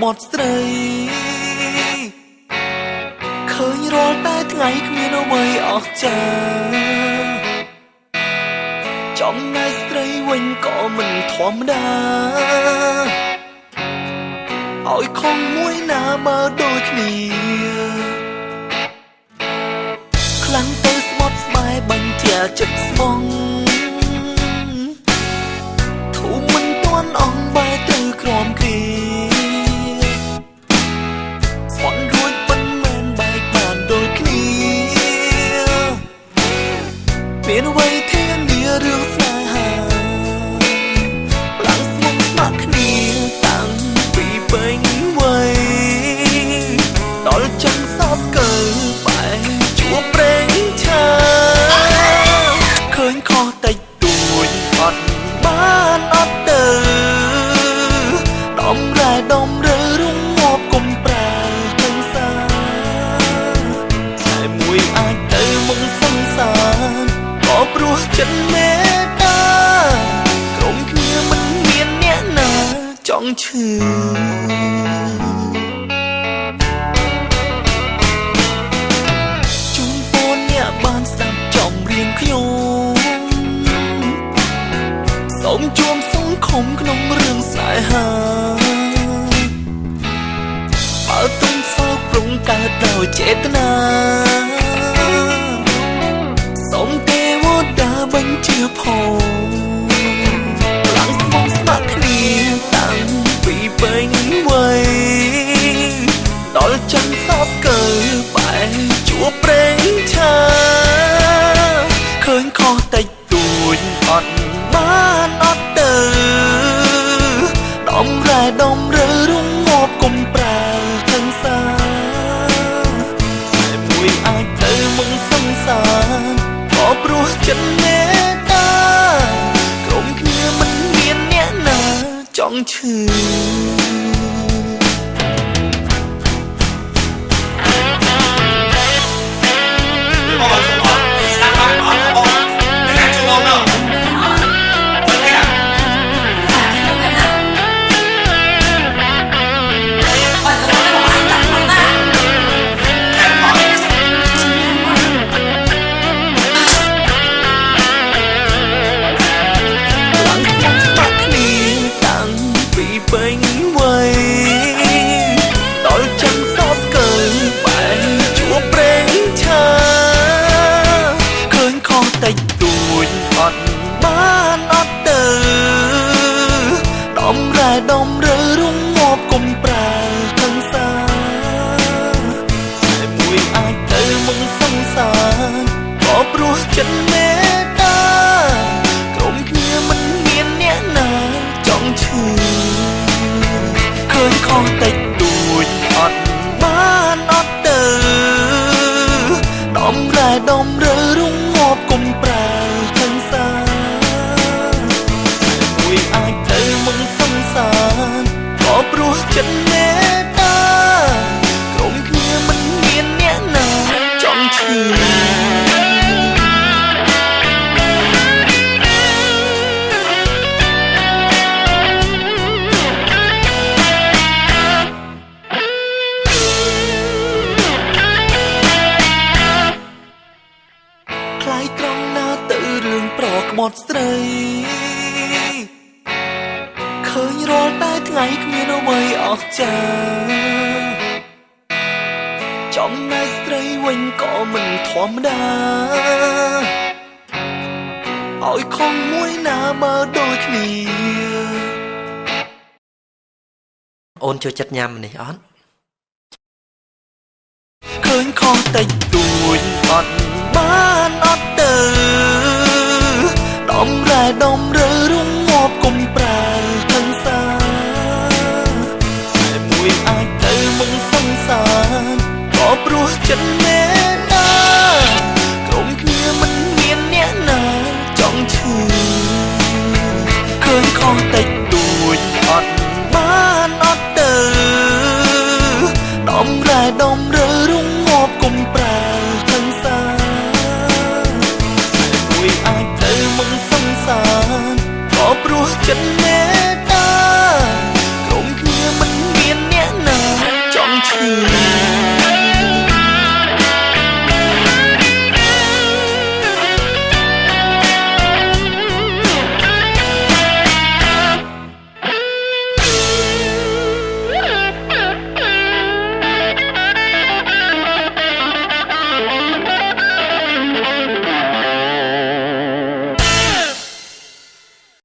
บดสตรีเคยรอแต่ไงគ្មានអ្វីអស្ចារ្យចំណែកស្រីវិញក៏មិនធម្មតាឲ្យខំមួយណាមើលដូចគ្នាខ្លាំងទៅស្បត់ស្បែកបញ្ជាចិត្តស្មងធូរមិនទាន់អងបែរទៅក្រំគ្រាស្បន់រួចប៉ុន្មានបែកបានដូចគ្នាមានអ្វីធានារឿងស្នេហាឡើងស្មុំស្ម័គ្រគ្នាតាំងពីពេញវ័យដល់ចឹងសោកកើបែរជួបប្រេងឆាឃើញខុសតិចតួចអត់បានអត់ទៅដំរែដំរើរុំមកគុំប្រែឃើញសាតែមួយអាចទៅមុខសង្សារក៏ព្រោះចិត្តមេត្តាក្រុមគ្នាមិនមានអ្នកណាចង់ឈឺជុំពូនអ្នកបានស្ដាប់ចំរៀងខ្ញុំសូមជួមសង្ឃុំក្នុងរឿងស្នេហាបើទុំសោកព្រំកើតដោយចេតនាសូមទេវតាបញ្ជាផងឡើងស្មងស្ម័គ្រគ្នាតាំងពីពេញវ័យដល់ចឹងសោកកើបែរជួបប្រេងឆាឃើញខុសតិចតួចអត់បានអត់ទៅដំរែដំរើរុំមកគុំប្រែឃើញសាតែមួយអាចទៅមុខសង្សារក៏ព្រោះចិត្តមេត្តាក្រុមគ្នាមិនមានអ្នកណាចង់ឈឺពេញវ័យដល់ចឹងសោកកើបែរជួបប្រេងឆាឃើញខុសតិចតួចអត់បានអត់ទៅដំរែដំរើរុំមកគុំប្រែឃើញសាតែមួយអាចទៅមុខសង្សារក៏ព្រោះចិត្តមេត្តាក្រុមគ្នាមិនមានអ្នកណាចង់ឈឺឃើញខុសតិចតួចអត់បានអត់ទៅដំរែដំរើរុំមកគុំប្រែឃើញសាតែមួយអាចទៅមុខសង្សារក៏ព្រោះចិត្តមេត្តាក្រុមគ្នាមិនមានអ្នកណាចង់ឈឺបត់ស្ត្រីឃើញរាល់តែថ្ងៃគ្មានអ្វីអស្ចារ្យចំណែកស្រីវិញក៏មិនធម្មតាឲ្យខំមួយណាមើលដូចគ្នាអូនចូលចិត្តញ៉ាំនេះអត់ឃើញខុសតិចតួចអត់បានអត់ទៅដំរែដំរើរុំមកគុំប្រែឃើញសាតែមួយអាចទៅមុខសង្សារក៏ព្រោះចិត្តមេត្តាក្រុមគ្នាមិនមានអ្នកណាចង់ឈឺឃើញខុសតិចតួចអត់បានអត់ទៅដំរែដំរើរុំមកគុំប្រែឃើញសាតែមួយអាចទៅមុខសង្សារ